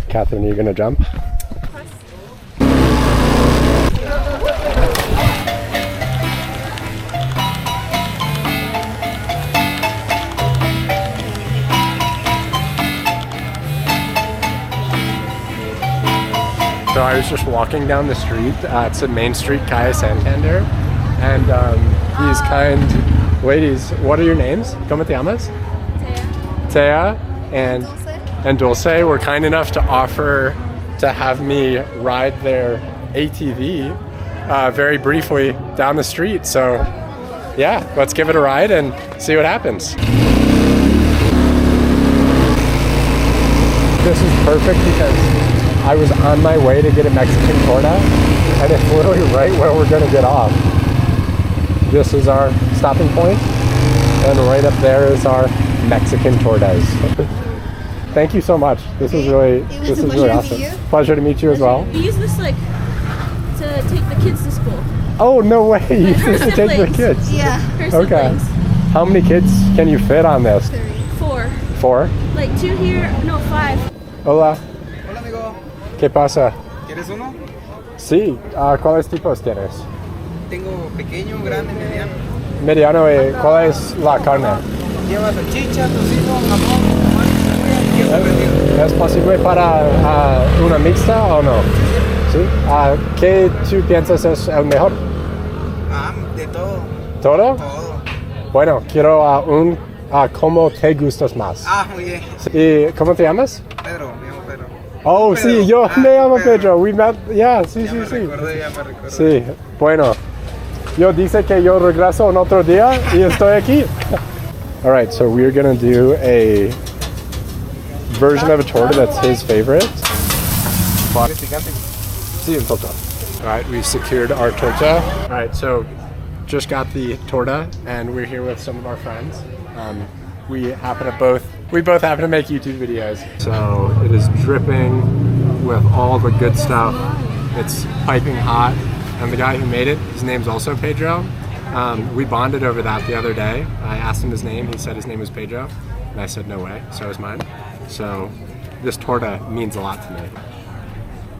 Catherine, are you gonna jump? So I was just walking down the street. It's a Main Street, Calle Santander, and these kind ladies. What are your names? ¿Cómo te llamas? Tea and Dulce were kind enough to offer to have me ride their ATV very briefly down the street. So yeah, let's give it a ride and see what happens. This is perfect because I was on my way to get a Mexican torta, and it's literally right where we're gonna get off. This is our stopping point, and right up there is our Mexican tortas. Thank you so much. This is really awesome. Pleasure to meet you as well. We use this like to take the kids to school. Oh no way! You use this to take the kids. Yeah. Her Okay. siblings. How many kids can you fit on this? 4. 4? Like 2 here, no 5. Hola. Hola amigo, ¿Qué pasa? ¿quieres uno? Sí. ¿Cuáles tipos tienes? Tengo pequeño, grande, mediano. Mediano. ¿Cuál es la carne? Lleva salchicha, tocino, jamón, tomate, cebolla y queso derretido. ¿Es posible para una mixta o no? ¿Sí? ¿Qué tú piensas es el mejor? De todo. ¿Todo? Todo. Bueno, quiero un ¿cómo te gustas más? Muy bien. ¿Y cómo te llamas? Pedro, me llamo Pedro. Oh, Pedro. sí, yo me llamo Pedro. We met, sí. Ya me recordé. Sí, bueno. Yo dice que yo regreso en otro día y estoy aquí. All right, so we're gonna do a version of a torta that's his favorite. Sí, un poco. All right, we secured our torta. All right, so just got the torta, and we're here with some of our friends. We both happen to make YouTube videos. So it is dripping with all the good stuff. It's piping hot, and the guy who made it, his name's also Pedro. We bonded over that the other day. I asked him his name, he said his name was Pedro, and I said no way, so is mine. So this torta means a lot to me.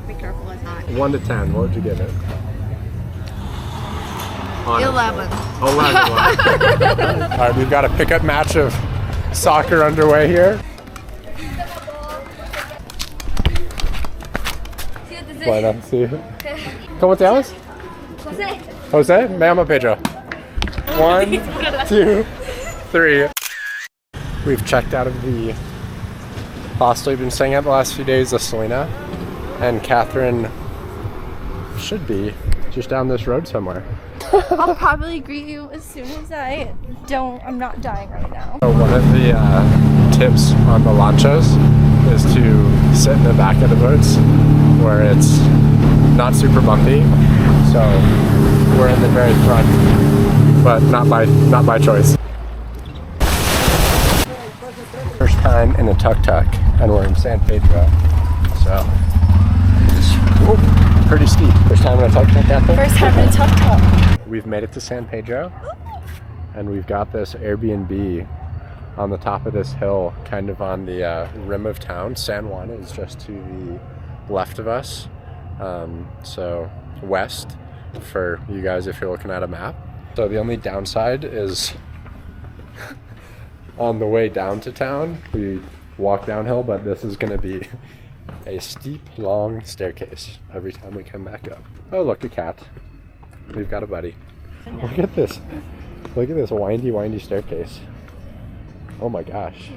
Be careful, it's hot. 1 to 10, what would you give it? 11. 11. All right, we've got a pickup match of soccer underway here. Bueno, sí. ¿Cómo te llamas? Jose. Jose? Me llamo Pedro. 1, 2, 3. We've checked out of the hostel we've been staying at the last few days, the Selena, and Catherine should be just down this road somewhere. I'll probably greet you as soon as I'm not dying right now. So one of the tips on the lanchas is to sit in the back of the boats where it's not super bumpy. So we're in the very front, but not by choice. First time in a tuk-tuk, and we're in San Pedro. So it's pretty steep. First time in a tuk-tuk, Catherine? First time in a tuk-tuk. We've made it to San Pedro, and we've got this Airbnb on the top of this hill, kind of on the rim of town. San Juan is just to the left of us, so west for you guys if you're looking at a map. So the only downside is on the way down to town, we walk downhill, but this is going to be a steep, long staircase every time we come back up. Oh, look, a cat. We've got a buddy. Look at this. Look at this windy staircase. Oh my gosh.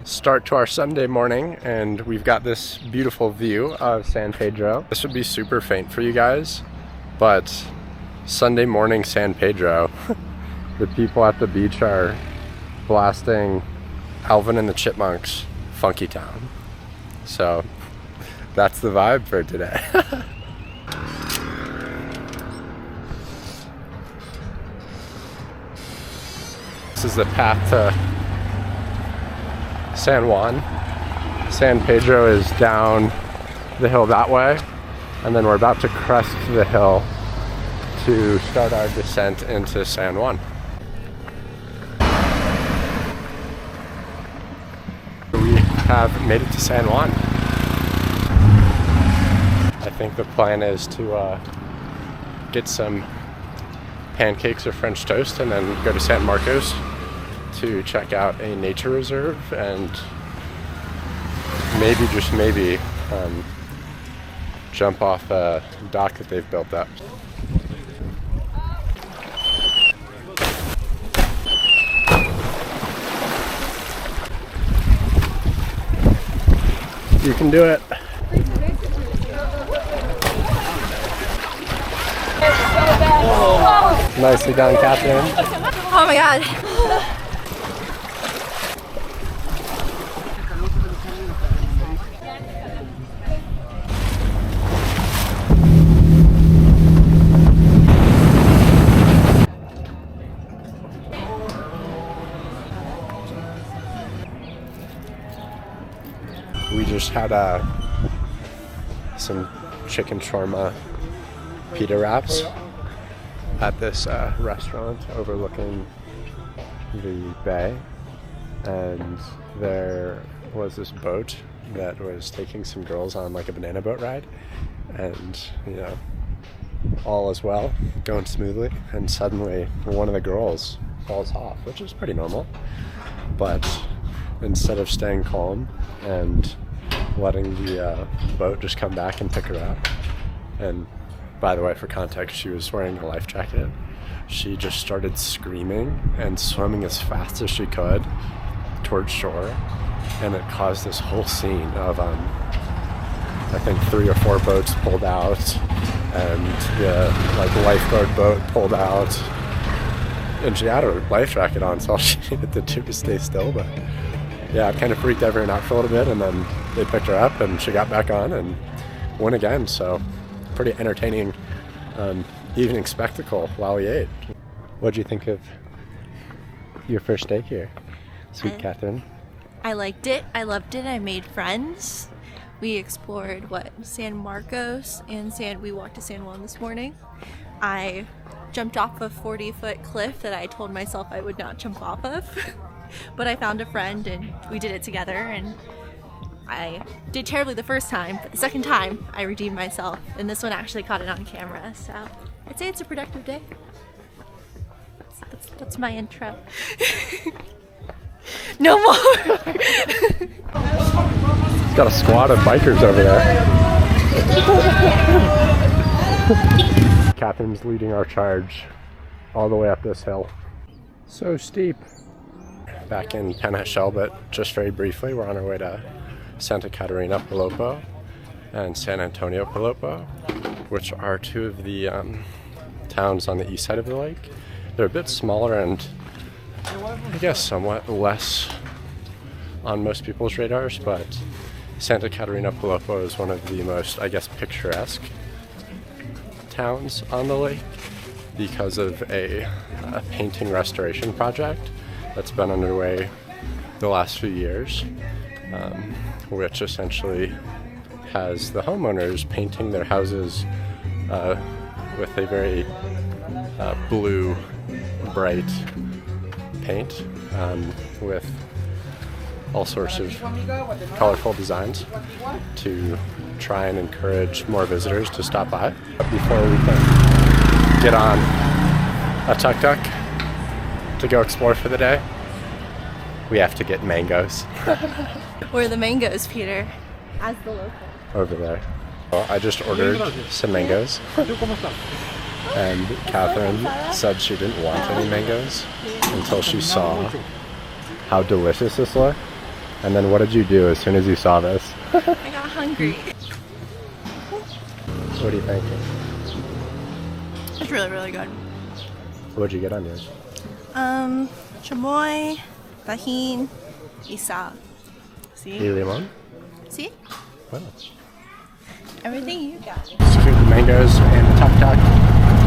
Start to our Sunday morning, and we've got this beautiful view of San Pedro. This would be super faint for you guys, but Sunday morning San Pedro, the people at the beach are blasting Alvin and the Chipmunks' Funky Town. So that's the vibe for today. This is the path to San Juan. San Pedro is down the hill that way, and then we're about to crest the hill to start our descent into San Juan. We have made it to San Juan. I think the plan is to get some pancakes or French toast and then go to San Marcos to check out a nature reserve and maybe, just maybe, jump off a dock that they've built up. You can do it. Nicely done, Catherine. Oh my god. We just had some chicken shawarma pita wraps at this restaurant overlooking the bay, and there was this boat that was taking some girls on like a banana boat ride, and you know, all is well, going smoothly, and suddenly one of the girls falls off, which is pretty normal, but instead of staying calm and letting the boat just come back and pick her up, and by the way, for context, she was wearing a life jacket, she just started screaming and swimming as fast as she could towards shore, and it caused this whole scene of I think 3 or 4 boats pulled out, and the like lifeguard boat pulled out, and she had her life jacket on, so all she needed to do was stay still. But yeah, it kind of freaked everyone out for a little bit, and then they picked her up and she got back on and won again. So pretty entertaining evening spectacle while we ate. What'd you think of your first day here, sweet Catherine? I liked it. I loved it. I made friends. We explored San Marcos and we walked to San Juan this morning. I jumped off a 40-foot cliff that I told myself I would not jump off of. But I found a friend and we did it together, and I did terribly the first time, but the second time I redeemed myself, and this one actually caught it on camera, so I'd say it's a productive day. That's my intro. No more! It's got a squad of bikers over there. Catherine's leading our charge all the way up this hill. So steep. Back in Panajachel, but just very briefly, we're on our way to Santa Catalina Palopo and San Antonio Palopo, which are 2 of the towns on the east side of the lake. They're a bit smaller and I guess somewhat less on most people's radars, but Santa Catalina Palopo is one of the most, I guess, picturesque towns on the lake because of a painting restoration project that's been underway the last few years, which essentially has the homeowners painting their houses with a very blue, bright paint with all sorts of colorful designs to try and encourage more visitors to stop by. Before we can get on a tuk-tuk to go explore for the day, we have to get mangoes. Where are the mangoes, Peter? As the local. Over there. Well, I just ordered some mangoes, and Catherine said she didn't want any mangoes until she saw how delicious this looked. And then what did you do as soon as you saw this? I got hungry. What do you think? It's really, really good. What'd you get on yours? Chamoy, tahin, y sal. Y See? limon? See? Wow. Everything you got. Secured the mangoes and the tuk-tuk.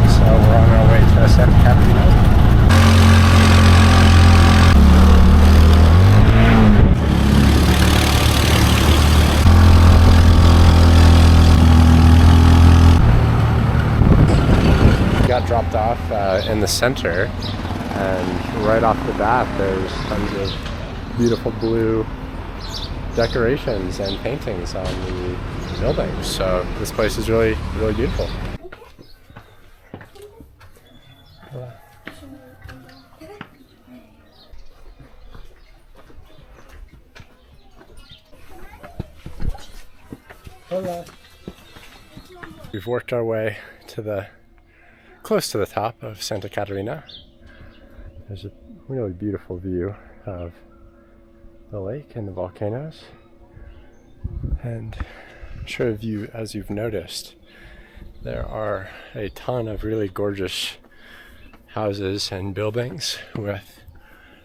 So we're on our way to Santa Catalina. Got dropped off in the center, and right off the bat there's tons of beautiful blue decorations and paintings on the buildings. So this place is really, really beautiful. Hola. We've worked our way to close to the top of Santa Catalina. There's a really beautiful view of the lake and the volcanoes. And I'm sure as you've noticed, there are a ton of really gorgeous houses and buildings with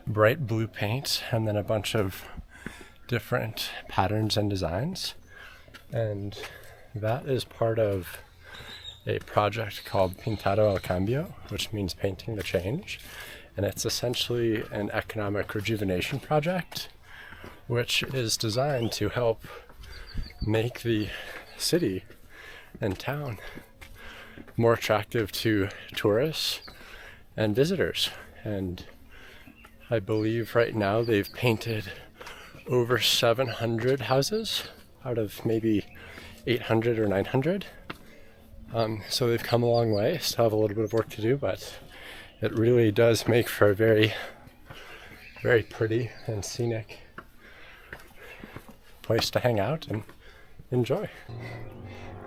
bright blue paint and then a bunch of different patterns and designs. And that is part of a project called Pintado al Cambio, which means painting the change. And it's essentially an economic rejuvenation project, which is designed to help make the city and town more attractive to tourists and visitors. And I believe right now they've painted over 700 houses out of maybe 800 or 900. So they've come a long way. Still have a little bit of work to do, but it really does make for a very, very pretty and scenic place to hang out and enjoy.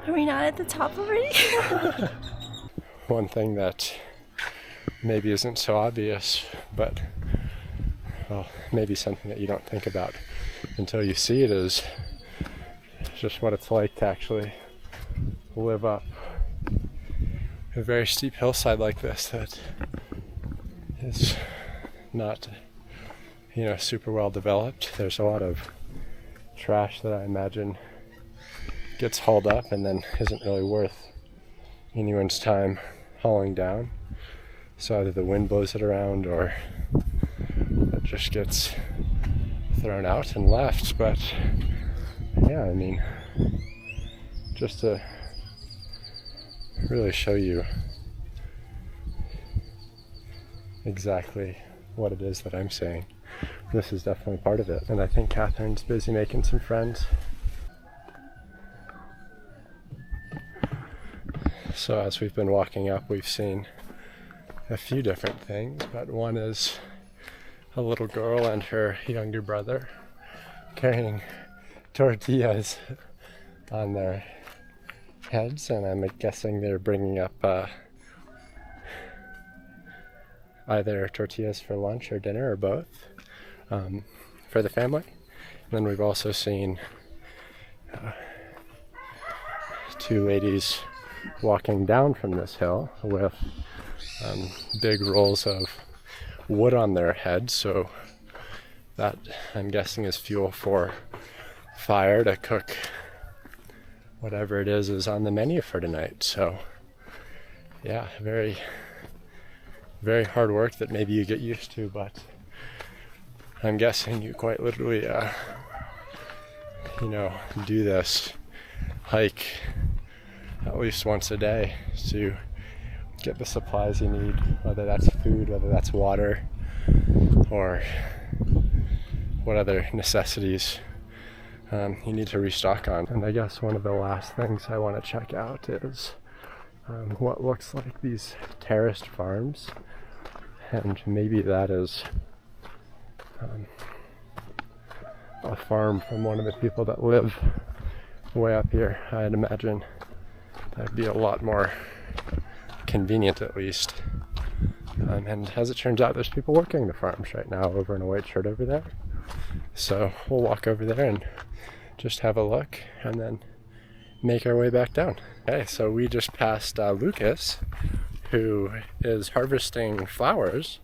Are we not at the top already? One thing that maybe isn't so obvious, but well, maybe something that you don't think about until you see it, is just what it's like to actually live up a very steep hillside like this that is not, super well developed. There's a lot of trash that I imagine gets hauled up and then isn't really worth anyone's time hauling down. So either the wind blows it around or it just gets thrown out and left. But yeah, I mean, just to really show you exactly what it is that I'm saying, this is definitely part of it. And I think Catherine's busy making some friends. So as we've been walking up, we've seen a few different things, but one is a little girl and her younger brother carrying tortillas on their heads, and I'm guessing they're bringing up either tortillas for lunch or dinner or both for the family. And then we've also seen two ladies walking down from this hill with big rolls of wood on their heads, so that I'm guessing is fuel for fire to cook whatever it is on the menu for tonight. So yeah, very, very hard work that maybe you get used to, but I'm guessing you quite literally do this hike at least once a day to get the supplies you need, whether that's food, whether that's water, or what other necessities you need to restock on. And I guess one of the last things I want to check out is what looks like these terraced farms, and maybe that is a farm from one of the people that live way up here. I'd imagine that'd be a lot more convenient, at least. And as it turns out, there's people working the farms right now over in a white shirt over there. So we'll walk over there and just have a look and then make our way back down. Okay, so we just passed Lucas, who is harvesting flowers,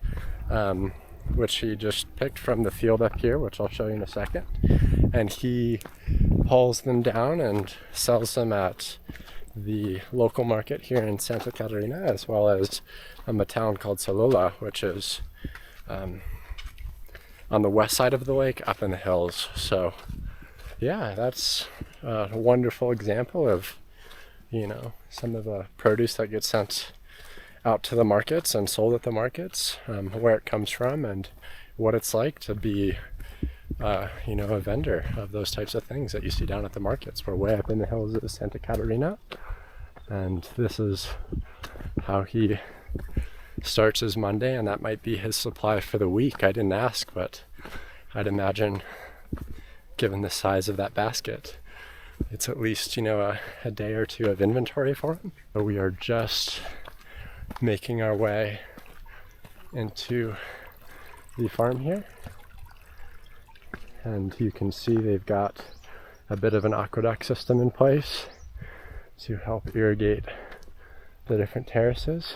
which he just picked from the field up here, which I'll show you in a second. And he hauls them down and sells them at the local market here in Santa Catalina, as well as a town called Salula, which is on the west side of the lake up in the hills. So yeah, that's a wonderful example of, you know, some of the produce that gets sent out to the markets and sold at the markets, where it comes from and what it's like to be you know, a vendor of those types of things that you see down at the markets. We're way up in the hills of Santa Catalina, and this is how he starts his Monday, and that might be his supply for the week. I didn't ask, but I'd imagine, given the size of that basket, it's at least, you know, a day or two of inventory for him. So we are just making our way into the farm here, and you can see they've got a bit of an aqueduct system in place to help irrigate the different terraces.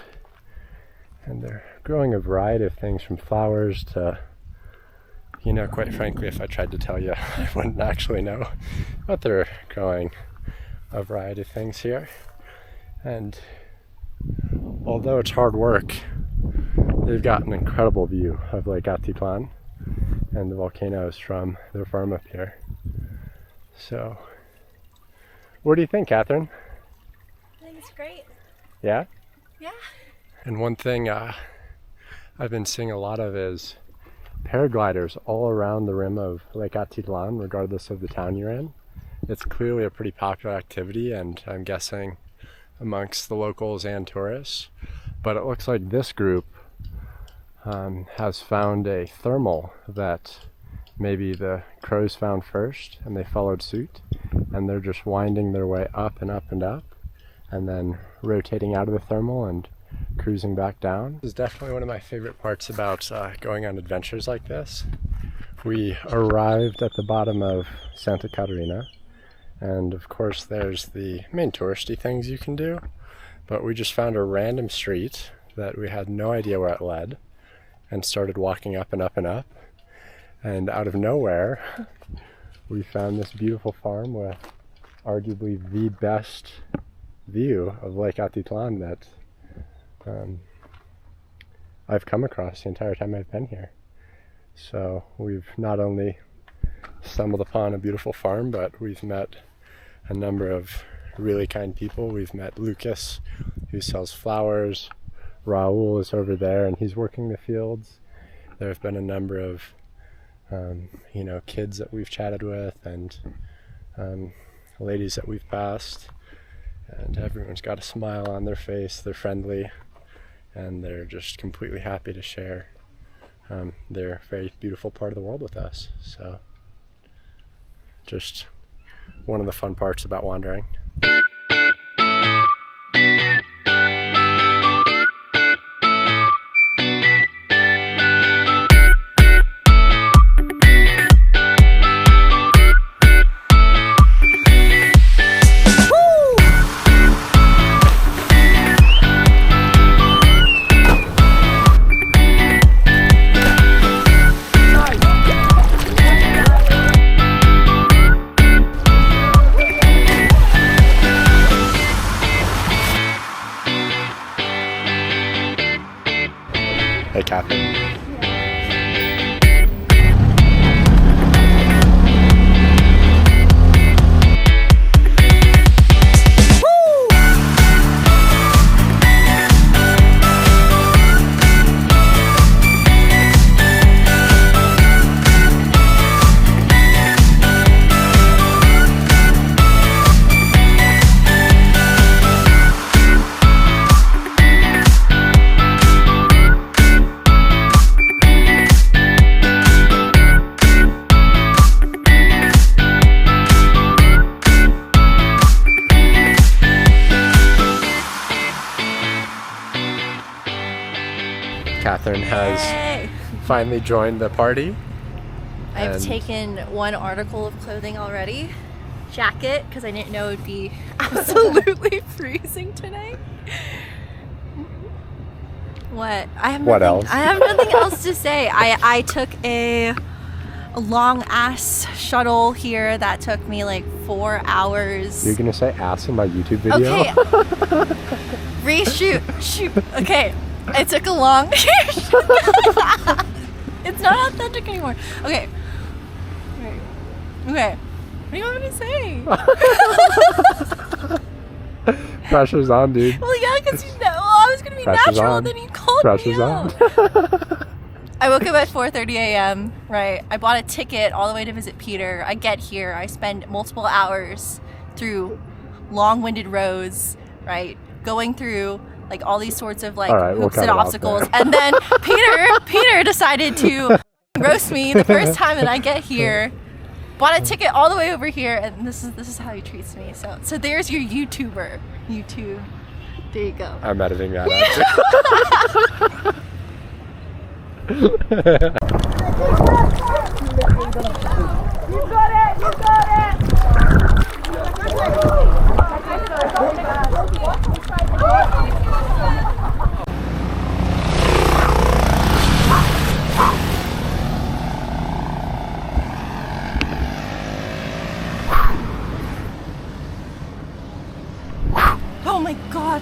And they're growing a variety of things, from flowers to, you know, quite frankly, if I tried to tell you, I wouldn't actually know. But they're growing a variety of things here. And although it's hard work, they've got an incredible view of Lake Atitlan and the volcanoes from their farm up here. So, what do you think, Catherine? I think it's great. Yeah? Yeah. And one thing I've been seeing a lot of is paragliders all around the rim of Lake Atitlan, regardless of the town you're in. It's clearly a pretty popular activity, and I'm guessing amongst the locals and tourists. But it looks like this group has found a thermal that maybe the crows found first, and they followed suit, and they're just winding their way up and up and up, and then rotating out of the thermal and cruising back down. This is definitely one of my favorite parts about going on adventures like this. We arrived at the bottom of Santa Catalina, and of course there's the main touristy things you can do, but we just found a random street that we had no idea where it led, and started walking up and up and up, and out of nowhere we found this beautiful farm with arguably the best view of Lake Atitlan that I've come across the entire time I've been here. So we've not only stumbled upon a beautiful farm, but we've met a number of really kind people. We've met Lucas, who sells flowers. Raul is over there, and he's working the fields. There have been a number of you know, kids that we've chatted with, and ladies that we've passed, and everyone's got a smile on their face. They're friendly, and they're just completely happy to share their very beautiful part of the world with us. So just one of the fun parts about wandering. Hey, Catherine. Catherine has Yay! finally joined the party. I've And- taken one article of clothing already. Jacket, because I didn't know it would be absolutely freezing tonight. What? I have What nothing, else? I have nothing else to say. I took a a long ass shuttle here that took me like 4 hours. You're gonna say ass in my YouTube video? Okay. Reshoot. Shoot. Okay. It took a long. It's not authentic anymore. Okay. Okay. What do you want me to say? Pressure's on, dude. Well, yeah, because you know I was gonna be Pressure's natural, on. and then you called Pressure's me on. out. I woke up at 4:30 a.m. Right. I bought a ticket all the way to visit Peter. I get here. I spend multiple hours through long-winded roads. Right. Going through like all these sorts of like hoops and obstacles, and then Peter decided to roast me the first time that I get here. Bought a ticket all the way over here, and this is how he treats me. So there's your YouTuber. YouTube. There you go. I'm editing that out. You got it! You got it! Oh my god.